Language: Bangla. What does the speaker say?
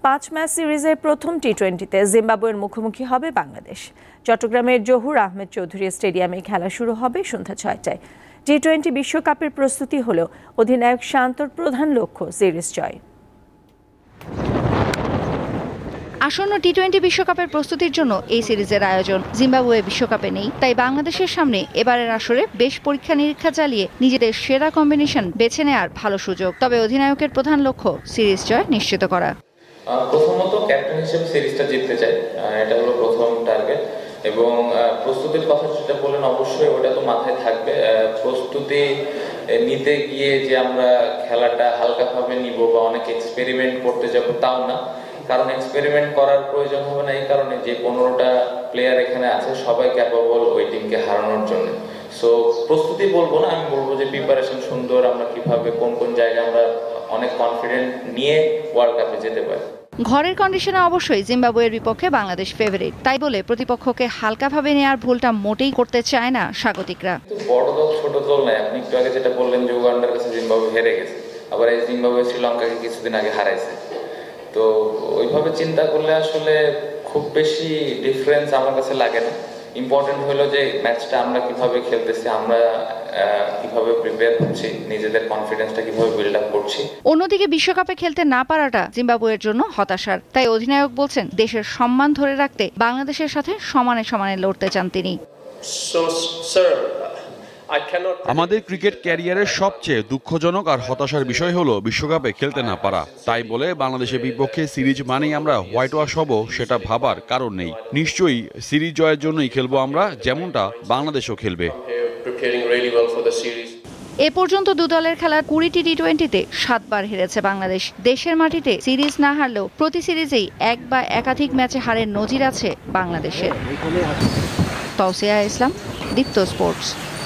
5 ম্যাচ সিরিজের প্রথম টি-20তে জিম্বাবুয়ের মুখোমুখি হবে বাংলাদেশ। চট্টগ্রামের জহুর আহমেদ চৌধুরী স্টেডিয়ামে খেলা শুরু হবে সন্ধ্যা 6টায়। টি-20 বিশ্বকাপের প্রস্তুতি হলেও অধিনায়ক শান্তর প্রধান লক্ষ্য সিরিজ জয়। আসন্ন টি-20 বিশ্বকাপের প্রস্তুতির জন্য এই সিরিজের আয়োজন। জিম্বাবুয়ে বিশ্বকাপে নেই, তাই বাংলাদেশের সামনে এবারের আসরে বেশ পরীক্ষা নিরীক্ষা চালিয়ে নিজেদের সেরা কম্বিনেশন বেছে নেওয়ার ভালো সুযোগ। তবে অধিনায়কের প্রধান লক্ষ্য সিরিজ জয় নিশ্চিত করা। প্রথমত ক্যাপ্টেন হিসেবে সিরিজটা জিততে চাই, এটা হলো প্রথম টার্গেট। এবং প্রস্তুতির কথা যেটা বললেন, অবশ্যই ওটা তো মাথায় থাকবে। প্রস্তুতি নিতে গিয়ে যে আমরা খেলাটা হালকাভাবে নিব বা অনেক এক্সপেরিমেন্ট করতে যাব তাও না, কারণ এক্সপেরিমেন্ট করার প্রয়োজন হবে না এই কারণে যে 15টা প্লেয়ার এখানে আছে, সবাই ক্যাপাবল ওই টিমকে হারানোর জন্য। সো প্রস্তুতি বলবো না, আমি বলবো যে প্রিপারেশন সুন্দর, আমরা কিভাবে কোন কোন জায়গায় আমরা অনেক কনফিডেন্ট নিয়ে ওয়ার্ল্ড কাপে যেতে পারি। ঘরের কন্ডিশনে অবশ্যই জিম্বাবুয়ের বিপক্ষে বাংলাদেশ ফেভারিট, তাই বলে প্রতিপক্ষকে হালকাভাবে নেওয়ার ভুলটা মোটেই করতে চায় না স্বাগতিকরা। বড় দল ছোট দল নাই, আপনি একটু আগে যেটা বললেন যে উগান্ডার কাছে জিম্বাবুয়ে হেরে গেছে, আবার এই জিম্বাবুয়ে শ্রীলঙ্কাকে কিছুদিন আগে হারাইছে। তো ওইভাবে চিন্তা করলে আসলে খুব বেশি ডিফারেন্স আমার কাছে লাগে না। ইম্পর্টেন্ট হলো যে ম্যাচটা আমরা কিভাবে খেলতেছি, আমরা কিভাবে প্রিপেয়ার হচ্ছি, নিজেদের কনফিডেন্সটা কিভাবে বিল্ড আপ করছি। অন্যদিকে বিশ্বকাপে খেলতে না পারাটা জিম্বাবুয়ের জন্য হতাশার, তাই অধিনায়ক বলছেন দেশের সম্মান ধরে রাখতে বাংলাদেশের সাথে সমানে সমানে লড়তে চান তিনি। আমাদের ক্রিকেট ক্যারিয়ারের সবচেয়ে দুঃখজনক আর হতাশার বিষয় হলো বিশ্বকাপে খেলতে না পারা। তাই বলে বাংলাদেশের বিপক্ষে সিরিজ মানেই আমরা হোয়াইট ওয়াশ হব, সেটা ভাবার কারণ নেই। নিশ্চয়ই সিরিজ জয়ের জন্যই খেলবো আমরা, যেমনটা বাংলাদেশও খেলবে। এ পর্যন্ত দু দলের খেলা 20টি টি-20তে 7 বার হেরেছে বাংলাদেশ। দেশের মাটিতে সিরিজ না হারলেও প্রতি সিরিজেই এক বা একাধিক ম্যাচে হারের নজির আছে বাংলাদেশের। তৌসিয়া ইসলাম, দীপ্ত স্পোর্টস।